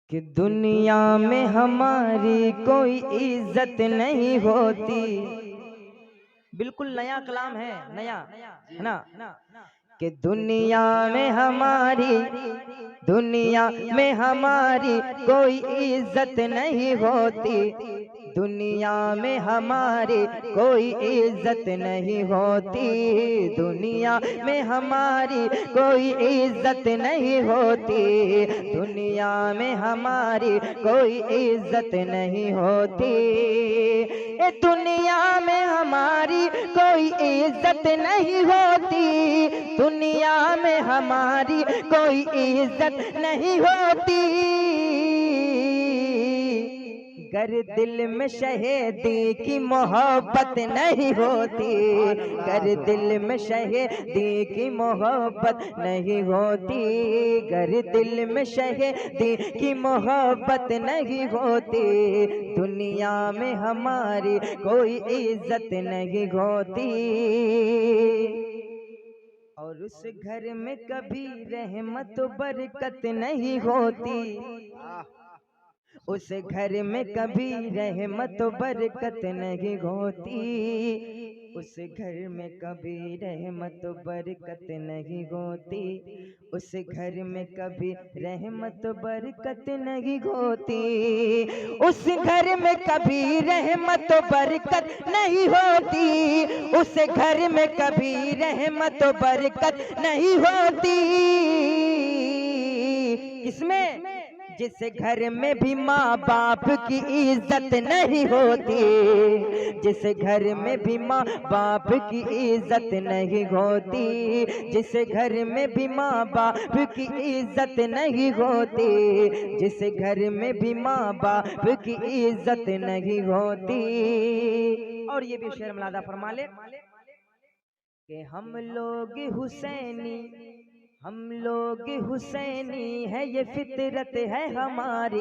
कि दुनिया में हमारी कोई इज्जत नहीं होती। बिल्कुल नया कलाम है, नया है ना। कि दुनिया में हमारी कोई इज्जत नहीं होती। दुनिया में हमारी कोई इज्जत नहीं होती। दुनिया में हमारी कोई इज्जत नहीं होती। दुनिया में हमारी कोई इज्जत नहीं होती। ए दुनिया में हमारी कोई इज्जत नहीं होती। दुनिया में हमारी कोई इज्जत नहीं होती। गर दिल में शहीदी की मोहब्बत नहीं होती। गर दिल में शहीदी की मोहब्बत नहीं होती। गर दिल में शहीदी की मोहब्बत नहीं होती। दुनिया में हमारी कोई इज्जत नहीं होती। और उस घर में कभी रहमत बरकत नहीं होती। उस घर में कभी रहमत बरकत नहीं होती। उस घर में कभी रहमत बरकत नहीं होती। उस घर में कभी रहमत बरकत नहीं होती। उस घर में कभी रहमत बरकत नहीं होती। उस घर में कभी रहमत बरकत नहीं होती। किसमें? जिस घर में भी माँ बाप की इज्जत नहीं होती। जिस घर में भी माँ बाप की इज्जत नहीं होती। जिस घर में भी माँ बाप की इज्जत नहीं होती। जिस घर में भी माँ बाप की इज्जत नहीं होती। और ये भी शेर मलादा फरमा ले कि हम लोग हुसैनी है, ये फितरत है हमारी।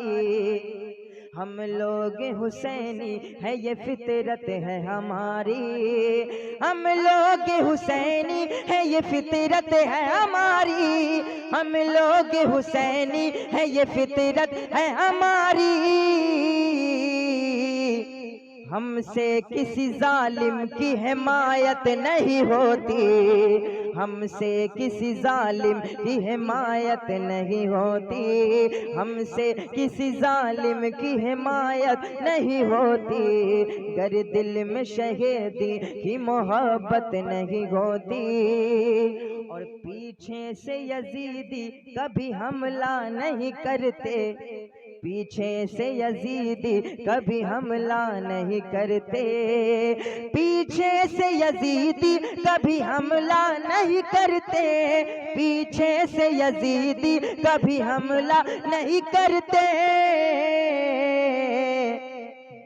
हम लोग हुसैनी है, ये फितरत है हमारी। हम लोग हुसैनी है, ये फितरत है हमारी। हम लोग हुसैनी है, ये फितरत है हमारी। हमसे किसी जालिम की हिमायत नहीं होती। हमसे किसी जालिम की हिमायत नहीं होती। हमसे किसी जालिम की हिमायत नहीं होती। गर दिल में शहीदी की मोहब्बत नहीं होती। और पीछे से यजीदी कभी हमला नहीं करते। पीछे से यजीदी कभी हमला नहीं करते। पीछे से यजीदी कभी हमला नहीं करते। पीछे से यजीदी कभी हमला नहीं करते।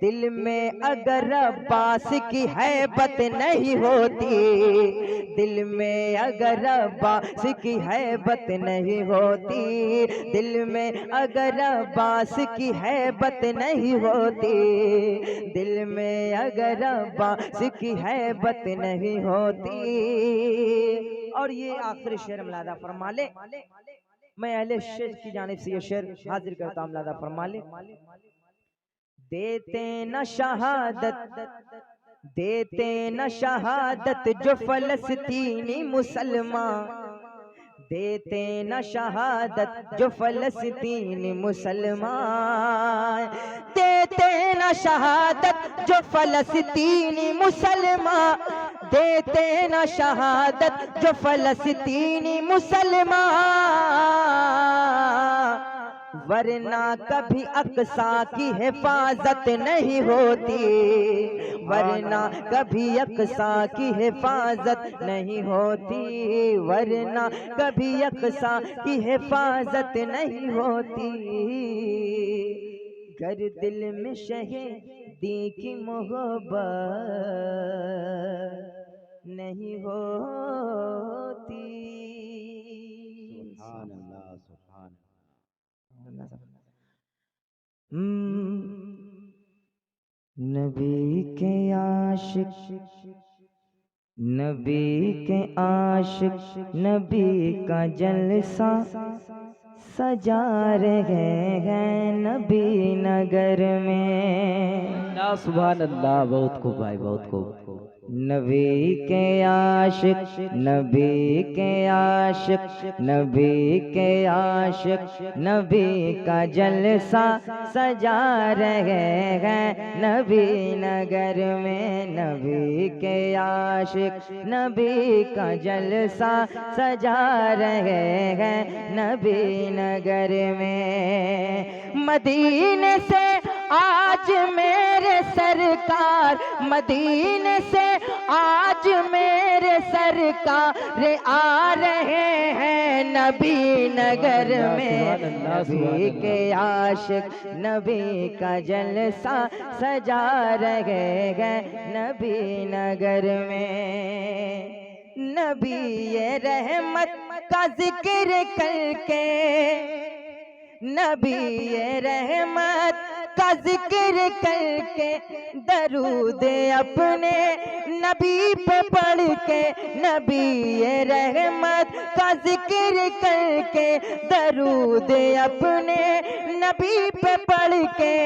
दिल में अगर अब्बास की हैबत नहीं होती। दिल में अगर अब्बास की हैबत नहीं होती। दिल में अगर अब्बास की हैबत नहीं होती। दिल में अगर अब्बास की हैबत नहीं होती। और ये आखिरी शेर मलादा फरमा ले। मैं अहले शेर की जानिब से ये शेर हाजिर करता हूँ, मलादा फरमा ले। देते न शहादत जो फलस्तीनी मुसलमान। देते न शहादत जो फलस्तीनी मुसलमान। देते न शहादत जो फलस्तीनी मुसलमान। देते न शहादत जो फलस्तीनी मुसलमान। वरना कभी अक्सा की हिफाजत नहीं होती। वरना कभी अक्सा की हिफाजत नहीं होती। वरना कभी अक्सा की हिफाजत नहीं होती। गर दिल में शहीदी की मोहब्बत नहीं होती। सुभान अल्लाह, सुभान नबी के आशिक, नबी के आशिक, नबी का जलसा सजा रहे हैं नबी नगर में। सुभान अल्लाह, बहुत खूब भाई, बहुत खूब। नबी के आशिक, नबी के आशिक, नबी के आशिक, नबी का जलसा सजा रहे हैं नबी नगर में। नबी के आशिक, नबी का जलसा सजा रहे हैं नबी नगर में। मदीने से आज मेरे सरकार, मदीने से आज मेरे सरकार आ रहे हैं नबी नगर में। नबी के आशिक, नबी का जलसा सजा रहे हैं नबी नगर में। नबी ये रहमत का जिक्र करके, नबी ये रहमत का जिक्र करके, दरूद अपने नबी पे पढ़ के, नबी ये रहमत का जिक्र करके, दरूद अपने नबी पे पढ़ के,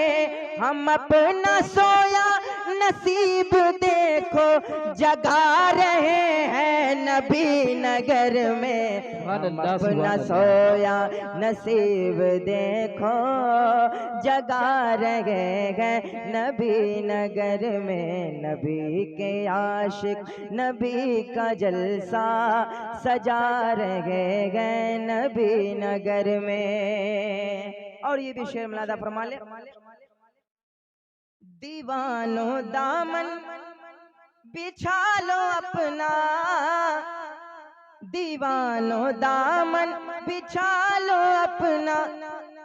हम अपना सोया नसीब देखो जगा रहे हैं नबी नगर में। हम अपना सोया नसीब देखो जगा रहे हैं नबी नगर में। नबी के आशिक, नबी का जलसा सजा रहे हैं नबी नगर में। और ये भी शेर मिलादा फरमा ले। दीवानो दामन बिछा लो अपना, दीवानो दामन बिछा लो अपना,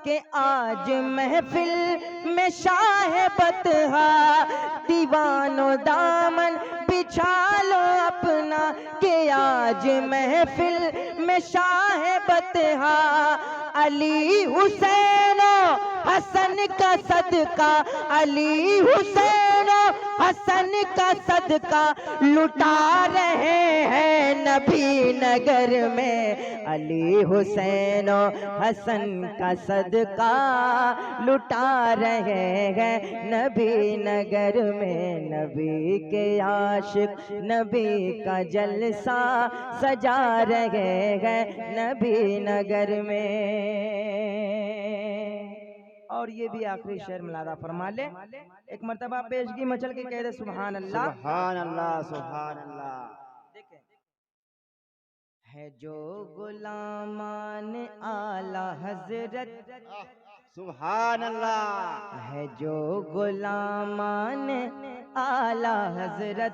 के आज महफिल में शाह बतहा। दीवानो दामन बिछा लो अपना, के आज महफिल में शाह बतहा। अली हुसैन हसन का सदका, अली हुसैन हसन का सदका लुटा रहे हैं नबी नगर में। अली हुसैन हसन का सदका लुटा रहे हैं नबी नगर में। नबी के आशिक, नबी का जलसा सजा रहे हैं नबी नगर में। और ये भी आखिरी शेर मिलादा फरमा ले। एक मर्तबा पेशगी मचल के कह दे सुभान अल्लाह, सुभान अल्लाह, सुभान अल्लाह। देखें, है जो गुलामान आला हजरत, सुभान अल्लाह। है जो गुलामान आला हजरत,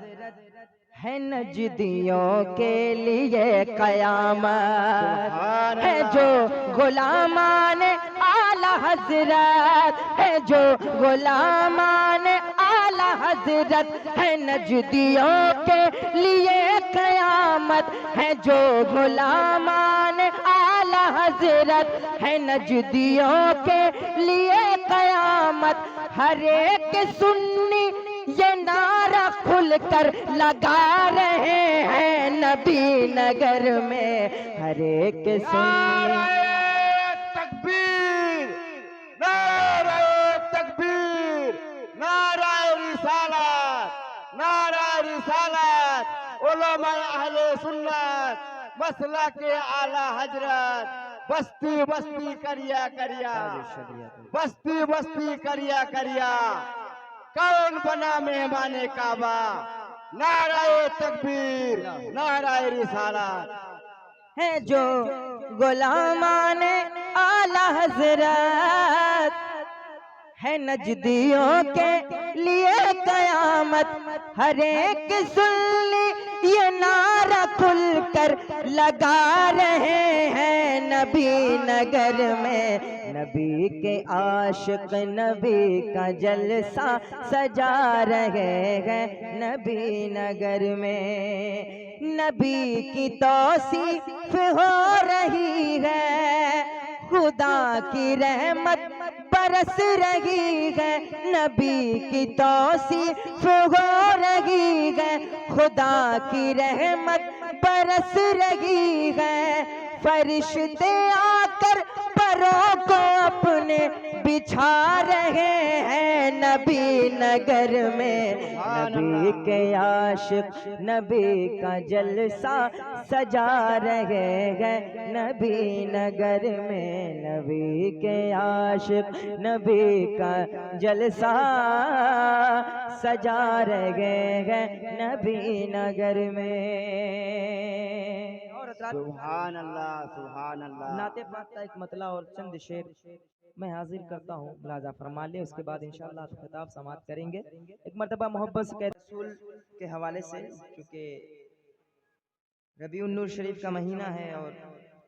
है नजदियों के लिए कयामत। है जो गुलामान आला हजरत, है जो गुलामान आला हजरत, है नजदियों के लिए कयामत। है जो गुलामान आला हजरत, है नजदियों के लिए कयामत। हर एक सुन्नी ये नारा खुलकर लगा रहे हैं नबी नगर में। हर एक सुन्नी तकबीर, नारे तकबीर, नारे रिसालत, नारे रिसालत। उलमा अहले सुन्नत, मसला के आला हजरत, बस्ती बस्ती करिया करिया, बस्ती बस्ती करिया करिया। कौन बना मेहमाने काबा, नाराए तकबीर, नाराए रिसालत। है जो गुलामान आला हजरत, है नजदियों के लिए कयामत। हर एक सुन्नी ये नारा खुलकर लगा रहे हैं नबी नगर में। नबी के आशिक, नबी का जलसा सजा रहे हैं नबी नगर में। नबी की तौसीफ हो रही है, खुदा की रहमत बरस रही है। नबी की तौसीफ हो रही है, खुदा की रहमत बरस रही है। फरिश्ते आकर यारों को अपने बिछा रहे हैं नबी नगर में। नबी के आशिक नबी का जलसा सजा रहे हैं नबी नगर में। नबी के आशिक नबी का जलसा सजा रहे हैं नबी नगर में। सुभान अल्लाह, सुभान अल्लाह। नाते पाक का एक मतला और चंद शेर मैं हाजिर करता हूँ, मुलाजा फरमा ले। उसके बाद इंशाअल्लाह खिताब समाप्त करेंगे। एक मरतबा मोहब्बत से रसूल के हवाले से, क्योंकि रबीउन नूर शरीफ का महीना है और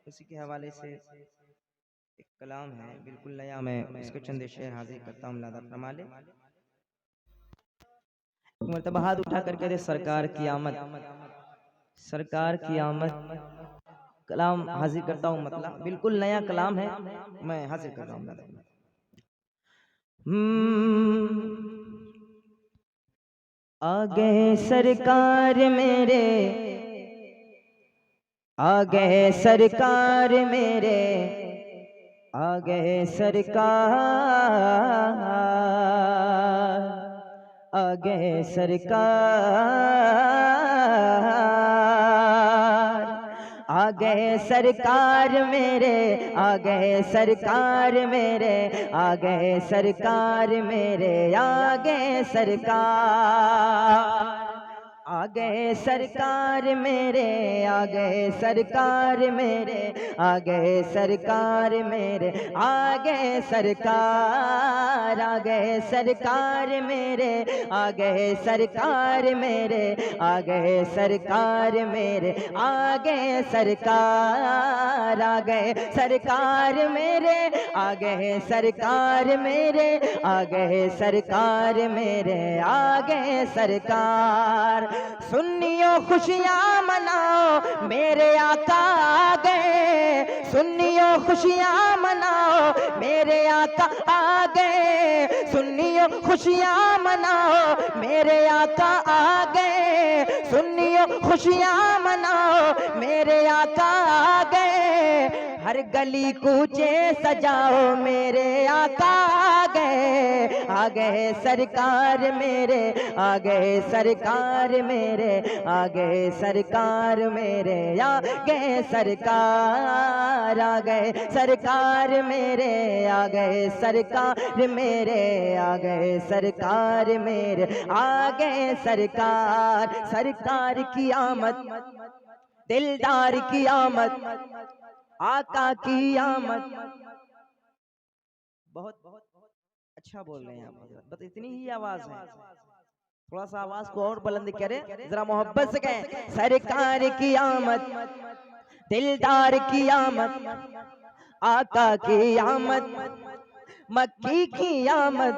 उसी के हवाले से एक कलाम है बिल्कुल नया, मैं उसके चंद शेर हाजिर करता हूँ, मुलाजा फरमा ले। एक मरतबा हाथ उठा कर कहे सरकार की आमद, सरकार की आमद। कलाम हाजिर करता हूँ, मतलब बिल्कुल नया कलाम है, मैं हाजिर कर रहा हूँ। आ गए सरकार मेरे, आ गए सरकार मेरे, आ गए सरकार, आ गए सरकार, आ गए सरकार मेरे, आ गए सरकार मेरे, आ गए सरकार मेरे, आ गए सरकार, आ गए सरकार मेरे, आ गए सरकार मेरे, आ गए सरकार मेरे, आ गए सरकार, आ गए सरकार मेरे, आ गए सरकार मेरे, आ गए सरकार मेरे, आ गए सरकार, आ गए सरकार मेरे, आ गए सरकार मेरे, आ गए सरकार मेरे, आ गए सरकार। सुन्नियों खुशियाँ मनाओ मेरे आका आ गए, सुन्नियों खुशियाँ मनाओ मेरे आका आ गए, सुन्नियों खुशियाँ मनाओ मेरे आका आ गए, सुन्नियों खुशियाँ मनाओ मेरे आका आ गए। हर गली कूचे सजाओ मेरे आका आ गए, आ गए सरकार मेरे, आ गए सरकार मेरे, आ गए सरकार मेरे, आ गए सरकार, आ गए सरकार मेरे, आ गए सरकार मेरे, आ गए सरकार मेरे, आ गए सरकार। सरकार की आमद, दिलदार की आमद, आका की आमद। बहुत बहुत अच्छा बोल रहे हैं आप, बस इतनी ही आवाज है, थोड़ा सा आवाज को और बुलंद करें, जरा मोहब्बत से कहें। सरकार की आमद, दिलदार की आमद, आका की आमद, मक्की की आमद,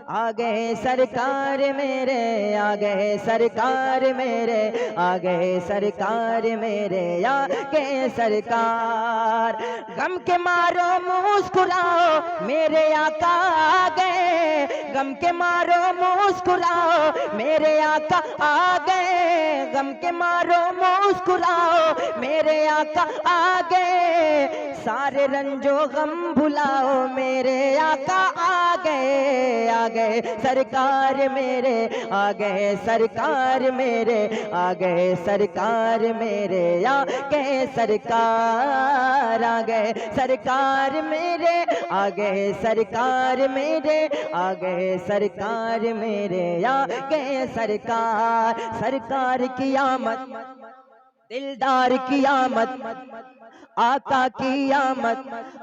आ गए सरकार मेरे, आ गए सरकार मेरे, आ गए सरकार मेरे, आ गए सरकार। गम के मारो मुस्कुराओ मेरे आका आ गए, गम के मारो मुस्कुराओ मेरे आका आ गए, गम के मारो मुस्कुराओ मेरे आका आ गए। सारे रंजो गम भुलाओ मेरे आका आ गए, आ गए सरकार मेरे, आ गए सरकार मेरे, आ गए सरकार मेरे, आ गए सरकार, आ गए सरकार मेरे, आ गए सरकार मेरे, आ गए सरकार मेरे, आ गए सरकार। सरकार की आमद, दिलदार की आमद, आका की आमद,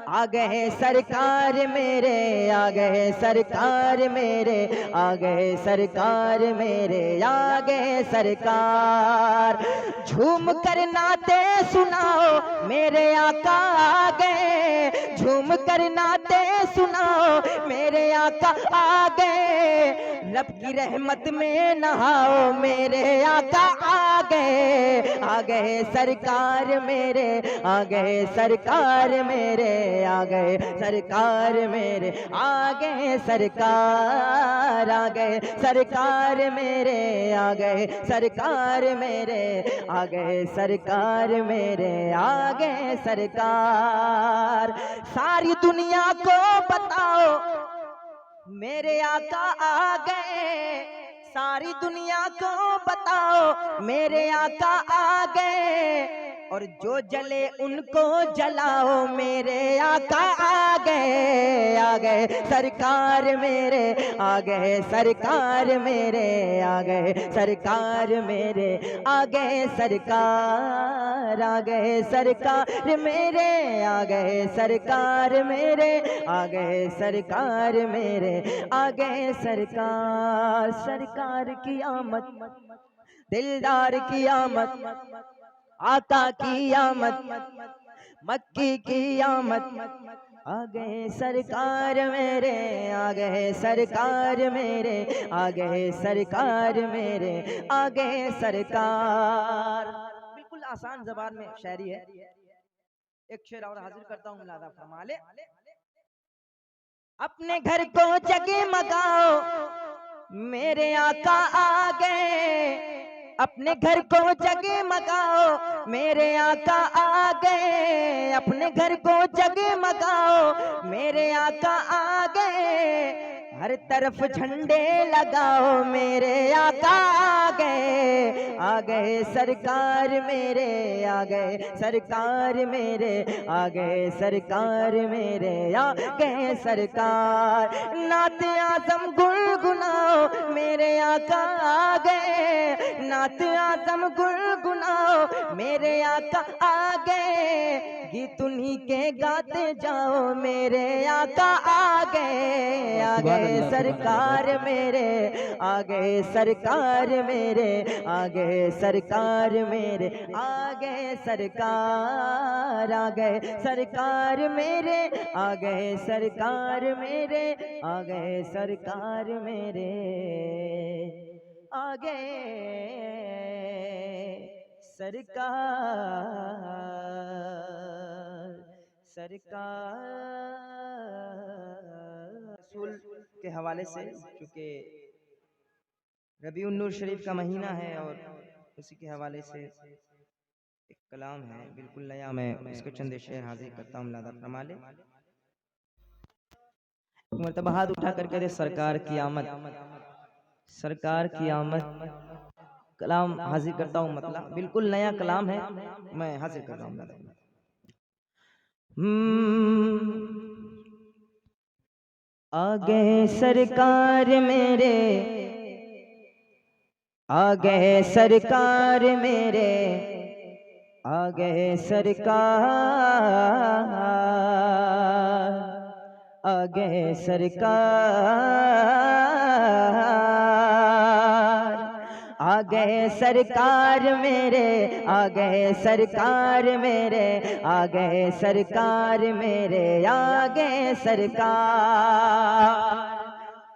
आ गए सरकार मेरे, आ गए सरकार मेरे, आ गए सरकार मेरे, आ गए सरकार। झूम कर नाते सुनाओ मेरे आका आ गए, झूम कर नाते सुनाओ मेरे आका आ गए, रब की रहमत में नहाओ मेरे आका आ गए सरकार मेरे, आ गए सरकार मेरे, आ गए सरकार मेरे, आ गए सरकार, आ गए सरकार मेरे, आ गए सरकार मेरे, आ गए सरकार मेरे, आ गए सरकार। सारी दुनिया को बताओ मेरे आका आ गए, सारी दुनिया को बताओ मेरे आका आ गए, और जो जले उनको जलाओ मेरे आका आ गए सरकार मेरे, आ गए सरकार मेरे, आ गए सरकार मेरे, आ गए सरकार, आ गए सरकार मेरे, आ गए सरकार मेरे, आ गए सरकार मेरे, आ गए सरकार। सरकार की आमद, दिलदार की आमद, आका की आमद, मक्की की आमद, आ गए सरकार मेरे, आ गए सरकार मेरे, आ गए सरकार मेरे, आ गए सरकार। बिल्कुल आसान ज़बान में शायरी है। एक शेर और हाजिर करता हूँ, मुलादा फरमा ले। अपने घर को जगमगाओ मेरे आका आ गए, अपने घर को जगमगाओ मेरे आका आ गए, अपने घर को जगमगाओ मेरे आका आ गए, हर तरफ झंडे लगाओ मेरे आका आ गए सरकार मेरे, आ गए सरकार मेरे, आ गए सरकार मेरे, आ गए सरकार। नात आज़म गुनगुनाओ मेरे आका आ गए, नात आज़म गुनगुनाओ मेरे आका आ गए, गीत उन्हीं के गाते जाओ मेरे आका आ गए सरकार मेरे, आ गए सरकार मेरे, आ गए सरकार मेरे, आ गए सरकार, आ गए सरकार मेरे, आ गए सरकार मेरे, आ गए सरकार मेरे, आ गए सरकार, सरकार। रसूल के हवाले से, चूँकि रबीउन नूर शरीफ का महीना है और उसी के हवाले से एक कलाम है बिल्कुल नया, मैं इसको चंद शेर हाजिर करता हूँ, लादा फरमा ले। मरतबा हाथ उठा कर कहते सरकार की आमद, सरकार की आमद, कलाम हाजिर करता हूँ, मतलब बिल्कुल नया कलाम है, मैं हाजिर कर रहा हूँ। आ गए सरकार मेरे, आ गए सरकार मेरे, आ गए सरकार, आ गए सरकार, आ गए सरकार मेरे, आ गए सरकार मेरे, आ गए सरकार मेरे, आ गए सरकार,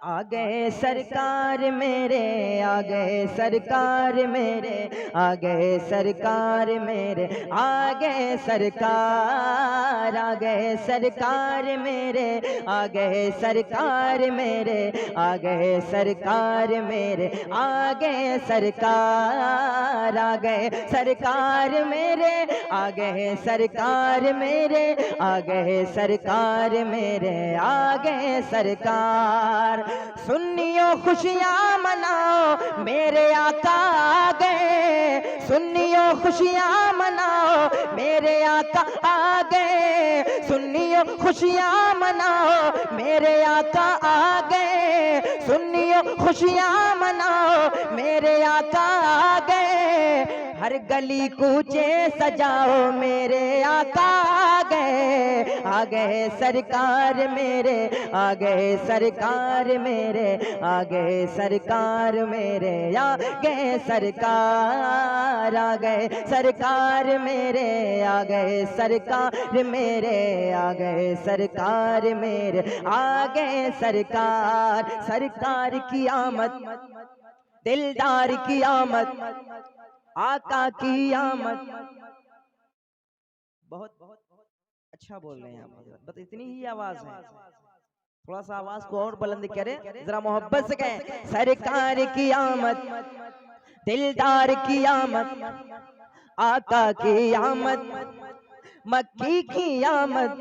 आ गए सरकार मेरे, आ गए सरकार मेरे, आ गए सरकार मेरे, आ गए सरकार, आ गए सरकार मेरे, आ गए सरकार मेरे, आ गए सरकार मेरे, आ गए सरकार, आ गए सरकार मेरे, आ गए सरकार मेरे, आ गए सरकार मेरे, आ गए सरकार। सुन्नियों खुशियाँ मनाओ मेरे आका आ गए, सुन्नियों खुशियाँ मनाओ मेरे आका आ गए, सुन्नियों खुशियाँ मनाओ मेरे आका आ गए, सुन्नियों खुशियाँ मनाओ मेरे आका आ गए, हर गली कूचे सजाओ मेरे आका आ गए सरकार मेरे, आ गए सरकार मेरे, आ गए सरकार मेरे, आ गए सरकार, आ गए सरकार मेरे, आ गए सरकार मेरे, आ गए सरकार मेरे, आ गए सरकार। सरकार की आमद, दिलदार की आमद, आका की आमद। बहुत अच्छा बोल रहे हैं आप, बस इतनी ही आवाज है, थोड़ा सा आवाज को और बुलंद करें, जरा मोहब्बत से कहें। सरकार की आमद, दिलदार की आमद, आका की आमद, मक्की की आमद,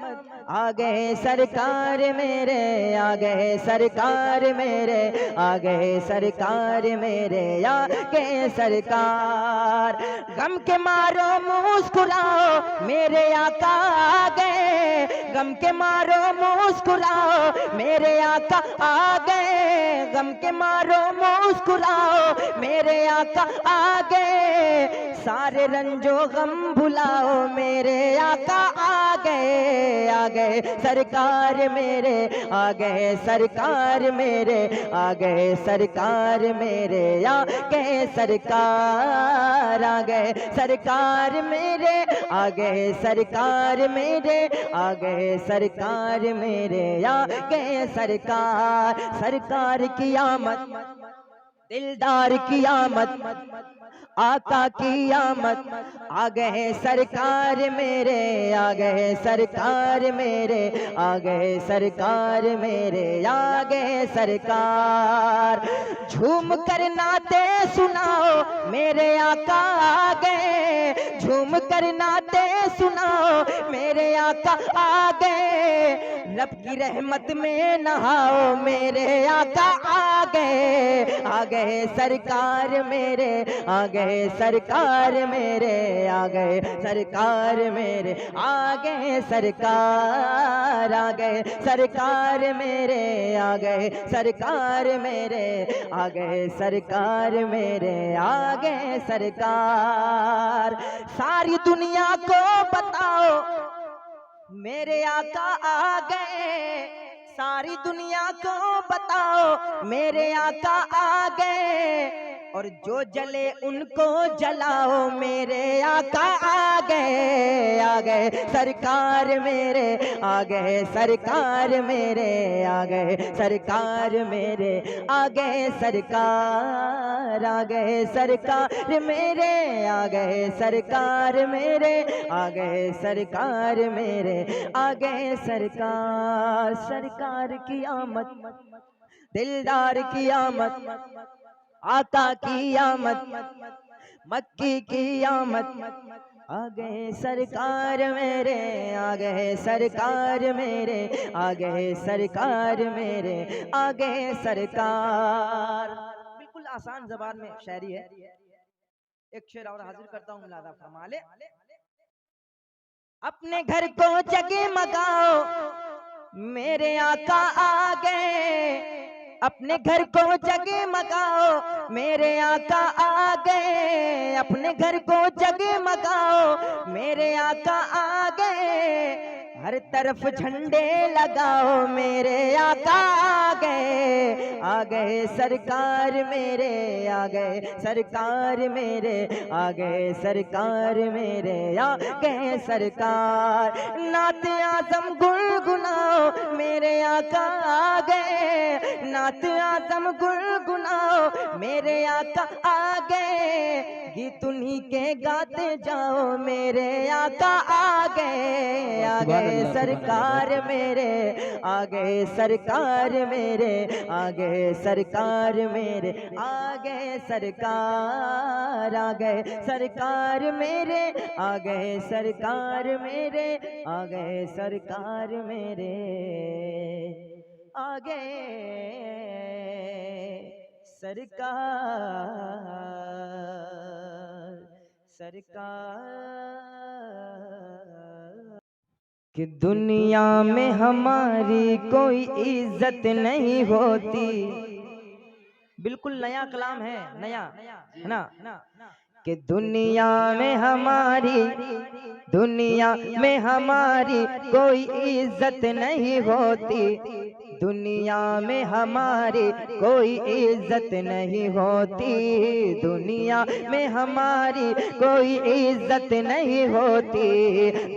आ गए सरकार मेरे, आ गए सरकार मेरे, आ गए सरकार मेरे, आ गए सरकार। गम के मारो मुस्कुराओ मेरे आका आ गए, गम के मारो मुस्कुराओ मेरे आका आ गए, गम के मारो मुस्कुराओ मेरे आका आ गए, सारे रंजो गम भुलाओ मेरे आका आ गए सरकार मेरे, आ गए सरकार मेरे, आ गए सरकार मेरे, आ गए सरकार, आ गए सरकार मेरे, आ गए सरकार मेरे, आ गए सरकार मेरे, आ गए सरकार। सरकार की आमद, दिलदार की आमद, आका की आमद, आ गए सरकार मेरे, आ गए सरकार मेरे, आ गए सरकार मेरे, आ गए सरकार। झूम कर नाते सुनाओ मेरे आका आ गए, झूम कर नाते सुनाओ मेरे आका आ गए, रब की रहमत में नहाओ मेरे आका आ गए सरकार मेरे, आ गए सरकार मेरे, आ गए सरकार मेरे, आ गए सरकार, आ गए सरकार मेरे, आ गए सरकार मेरे, आ गए सरकार मेरे, आ गए सरकार। सारी दुनिया को बताओ मेरे आका आ गए, सारी दुनिया को बताओ मेरे आका आ गए, और जो जले उनको जलाओ मेरे आका आ गए सरकार मेरे, आ गए सरकार मेरे, आ गए सरकार मेरे, आ गए सरकार, आ गए सरकार मेरे, आ गए सरकार मेरे, आ गए सरकार मेरे, आ गए सरकार। सरकार की आमद, दिलदार की आमद, आका की आमद, मक्की की आमद, आ गए सरकार मेरे, आ गए सरकार मेरे, आ गए सरकार मेरे, आ गए सरकार। बिल्कुल आसान ज़बान में शायरी है, एक शेर और हाजिर करता हूँ, मुलादा फरमा ले। अपने घर को जगमगाओ मेरे आका आ गए, अपने घर को जगमगाओ मेरे आका आ गए, अपने घर को जगमगाओ मेरे आका आ गए, हर तरफ झंडे लगाओ मेरे आका आ गए सरकार मेरे, आ गए सरकार मेरे, आ गए सरकार मेरे, आ गए सरकार। नात आज़म गुनगुनाओ मेरे आका आ गए, नात आज़म गुनगुनाओ मेरे आका आ गए, गीत उन्हीं के गाते जाओ मेरे आका आ गए सरकार मेरे, आ गए सरकार मेरे, आ गए सरकार मेरे, आ गए सरकार, आ गए सरकार मेरे, आ गए सरकार मेरे, आ गए सरकार मेरे, आ गए सरकार, सरकार। कि दुनिया में हमारी कोई इज्जत नहीं होती, बिल्कुल नया कलाम है, नया है ना। कि दुनिया में हमारी कोई इज्जत नहीं होती, दुनिया में हमारी कोई इज्जत नहीं होती, दुनिया में हमारी कोई इज्जत नहीं होती,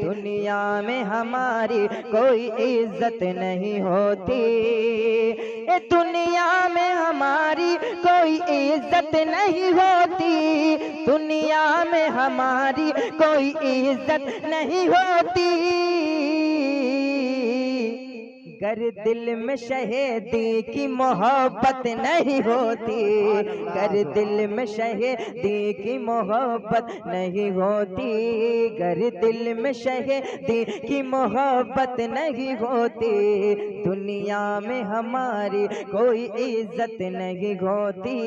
दुनिया में हमारी कोई इज्जत नहीं होती, ए दुनिया में हमारी कोई इज्जत नहीं होती, दुनिया में हमारी कोई इज्जत नहीं होती। गर दिल में शहीदी की मोहब्बत नहीं होती, गर दिल में शहीदी की मोहब्बत नहीं होती, गर दिल में शहीदी की मोहब्बत नहीं होती, दुनिया में हमारी कोई इज्जत नहीं होती।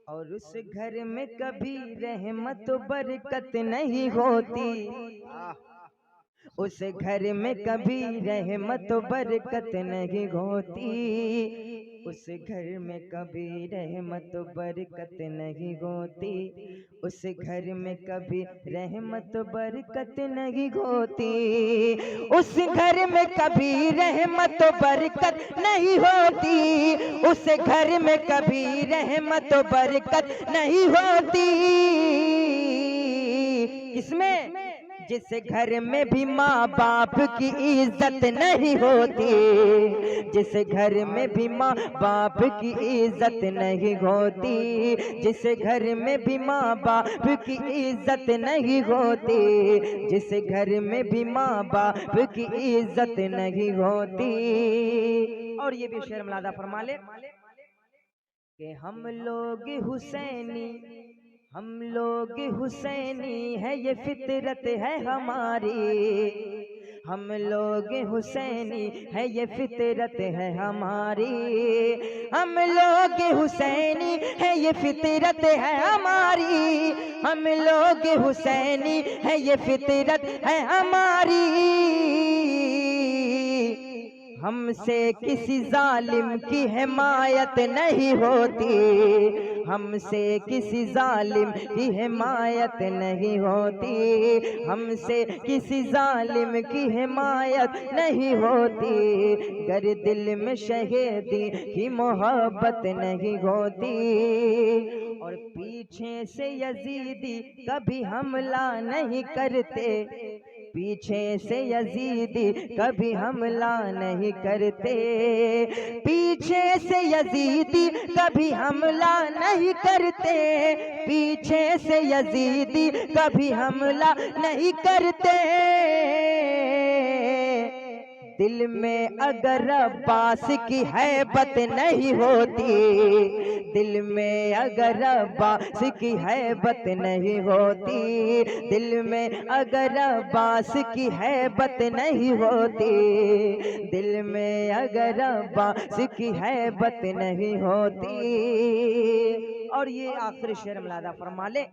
और उस घर में कभी रहमत बरकत नहीं होती, उस घर में कभी रहमत बरकत नहीं होती, उस घर में कभी रहमत बरकत नहीं होती, उस घर में कभी रहमत बरकत नहीं होती, उस घर में कभी रहमत बरकत नहीं होती, उस घर में कभी रहमत बरकत नहीं होती। किसमें? जिस घर में भी माँ बाप की इज्जत नहीं होती, जिस घर में भी माँ बाप की इज्जत नहीं होती, जिस घर में भी माँ बाप की इज्जत नहीं होती, जिस घर में भी माँ बाप की इज्जत नहीं होती। और ये भी शेर मलादा फरमा ले कि हम लोग हुसैनी है, ये फितरत है हमारी, हम लोग हुसैनी है, ये फितरत है हमारी, हम लोग हुसैनी है, ये फितरत है हमारी, हम लोग हुसैनी है, ये फितरत है हमारी। हमसे किसी जालिम की हिमायत नहीं होती, हमसे किसी जालिम की हिमायत नहीं होती, हमसे किसी जालिम की हिमायत नहीं होती, गर दिल में शहीदी की मोहब्बत नहीं होती। और पीछे से यजीदी कभी हमला नहीं करते, पीछे से यजीदी कभी हमला नहीं करते, पीछे से यजीदी कभी हमला नहीं करते, पीछे से यजीदी कभी हमला नहीं करते। दिल में अगर अब्बास की हैबत नहीं होती, दिल में अगर अब्बास की हैबत नहीं होती, दिल में अगर अब्बास की हैबत नहीं होती, दिल में अगर अब्बास की हैबत नहीं होती। और ये आखिरी शेर मलादा फरमा ले,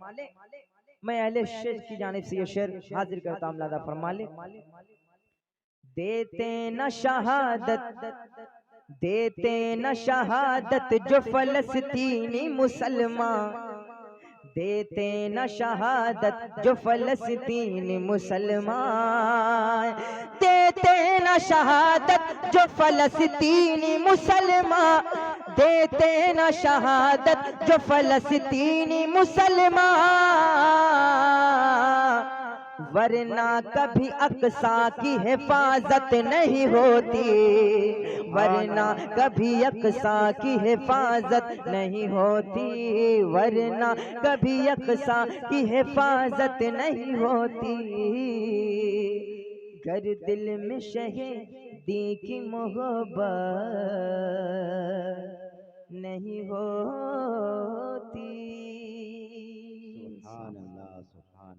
मैं अहले शेर की जानिब से ये शेर हाजिर करता हूँ, मलादा फरमा ले। देते न शहादत जो फलस्तीनी मुसलमान, देते न शहादत जो फलस्तीनी मुसलमान, देते न शहादत जो फलस्तीनी मुसलमान, देते न शहादत जो फलस्तीनी मुसलमान, वरना कभी अक्सा की हिफाजत नहीं होती, वरना कभी अक्सा की हिफाजत नहीं होती, वरना कभी अक्सा की हिफाजत नहीं होती। गर दिल में शहीदी की मोहब्बत नहीं होती। सुभान अल्लाह, सुभान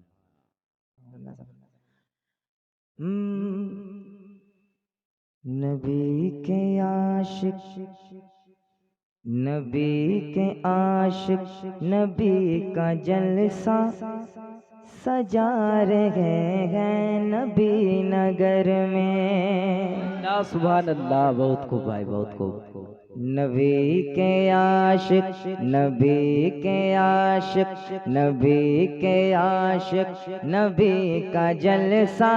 नबी के आशिक, नबी के आशिक, नबी का जलसा सजा रहे हैं नबी नगर में। अल्लाह सुभान अल्लाह। बहुत खूब भाई, बहुत खूब। नबी के आशिक, नबी के आशिक, नबी के आशिक, नबी का जलसा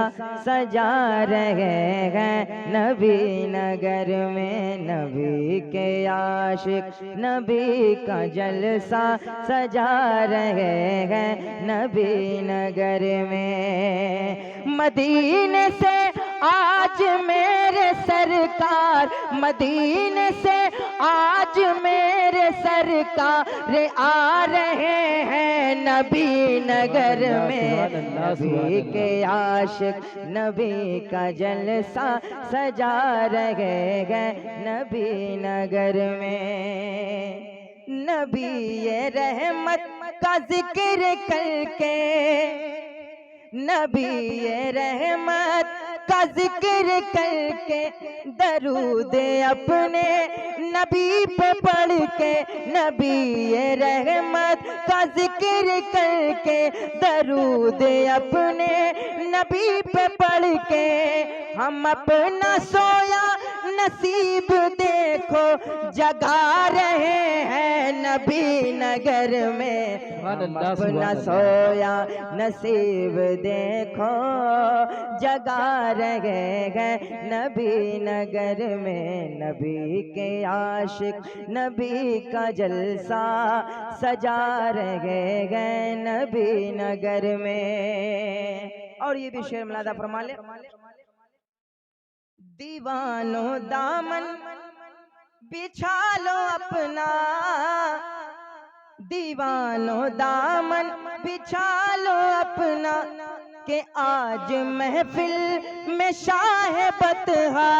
सजा रहे हैं नबी नगर में। नबी के आशिक, नबी का जलसा सजा रहे हैं नबी नगर में। मदीने से आज मेरे सरकार, मदीने से आज मेरे सरकार आ रहे हैं नबी नगर में। नबी के आशिक, नबी का जलसा सजा रहे हैं नबी नगर में। नबी ये रहमत का जिक्र करके, नबी ये रहमत का जिक्र करके, दरूद अपने नबी पे पढ़ के, नबी ये रहमत का जिक्र करके, दरूद अपने नबी पे पढ़ के, हम अपना सोया नसीब देखो जगा रहे हैं नबी नगर में। हम अपना सोया नसीब देखो जगा रहे हैं नबी नगर में। नबी के आशिक, नबी का जलसा सजा रहे हैं नबी नगर में। और ये भी शेर मिलादा फरमा ले। दीवानों दामन बिछा लो अपना, दीवानों दामन बिछा लो अपना, के आज महफिल में शाह बतहा।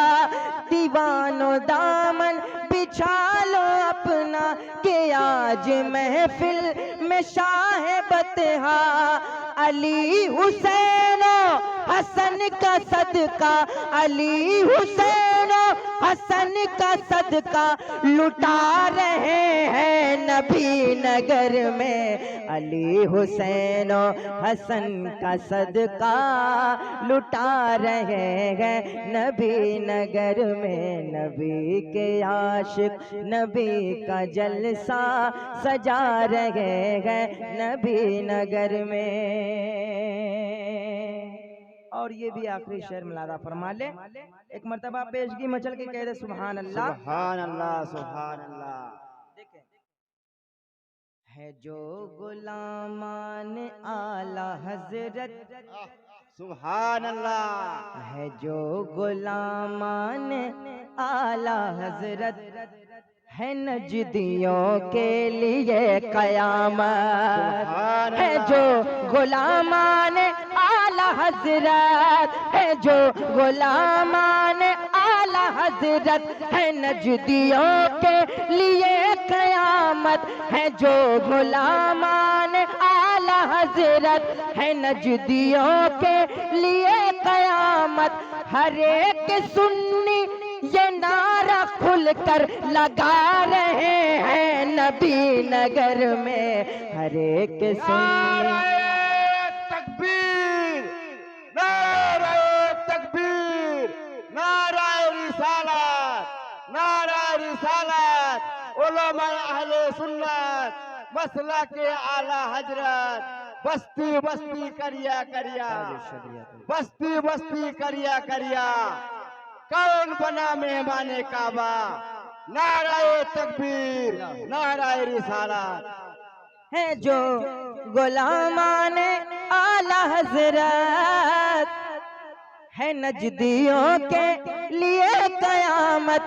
दीवानों दामन बिछा लो अपना, के आज महफिल में शाह बतहा। अली हुसैन हसन का सदका, अली हुसैन हसन का सदका लुटा रहे हैं नबी नगर में। अली हुसैन हसन का सदका लुटा रहे हैं नबी नगर में। नबी के आशिक, नबी का जलसा सजा रहे हैं नबी नगर में। और ये भी आखिरी शेर मिलादा फरमा ले। एक मर्तबा पेशगी मचल के कह दे सुभान अल्लाह, सुभान अल्लाह, सुभान अल्लाह। देखें, है जो गुलामान आला हजरत, सुभान अल्लाह। है जो गुलामान आला हजरत, है नजदियों के लिए कयामत। है जो गुलामान आला हजरत, है जो गुलामान आला हजरत, है नजदियों के लिए कयामत। है जो गुलामान आला हजरत, है नजदियों के लिए कयामत। हर एक सुन्नी ये नारा खुलकर लगा रहे हैं नबी नगर में। हर एक सुन्नी तकबीर, नारे तकबीर, नारे रिसालत, नारे रिसालत। उलमा अहले सुन्नत मसला के आला हजरत, बस्ती बस्ती करिया करिया, बस्ती बस्ती करिया करिया। कौन बना मेहमाने काबा, नाराए तकबीर, नाराए रिसालत। है जो गुलामान आला हजरत, है नजदियों के लिए कयामत।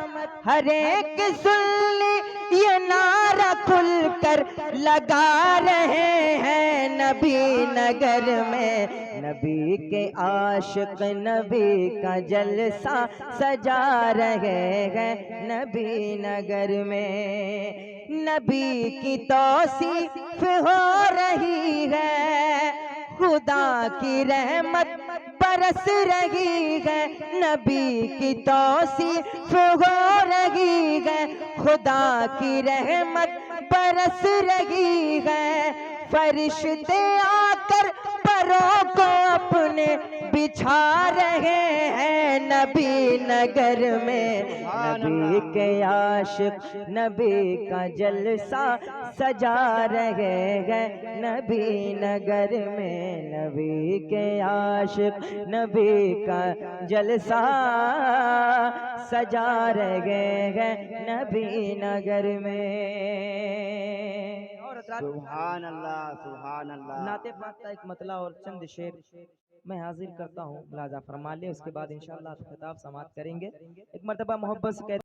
हर एक सुन्नी ये नारा खुलकर लगा रहे हैं नबी नगर में। नबी के आशिक, नबी का जलसा सजा रहे हैं नबी नगर में। नबी की तौसीफ हो रही है, खुदा की रहमत बरस रही है। नबी की तौसीफ हो रही है, खुदा की रहमत बरस रही है। फरिश्ते आकर यारों को अपने बिछा रहे हैं नबी नगर में। नबी के आशिक नबी का जलसा सजा रहे हैं नबी नगर में। नबी के आशिक नबी का जलसा सजा रहे हैं नबी नगर में। और सुभान अल्लाह, सुभान अल्लाह। नाते पाक का एक मतला और चंद शेर मैं हाजिर करता हूँ, मुलाजा फरमा ले। उसके बाद इंशाअल्लाह खिताब समाप्त करेंगे। एक मर्तबा मोहब्बत से कहते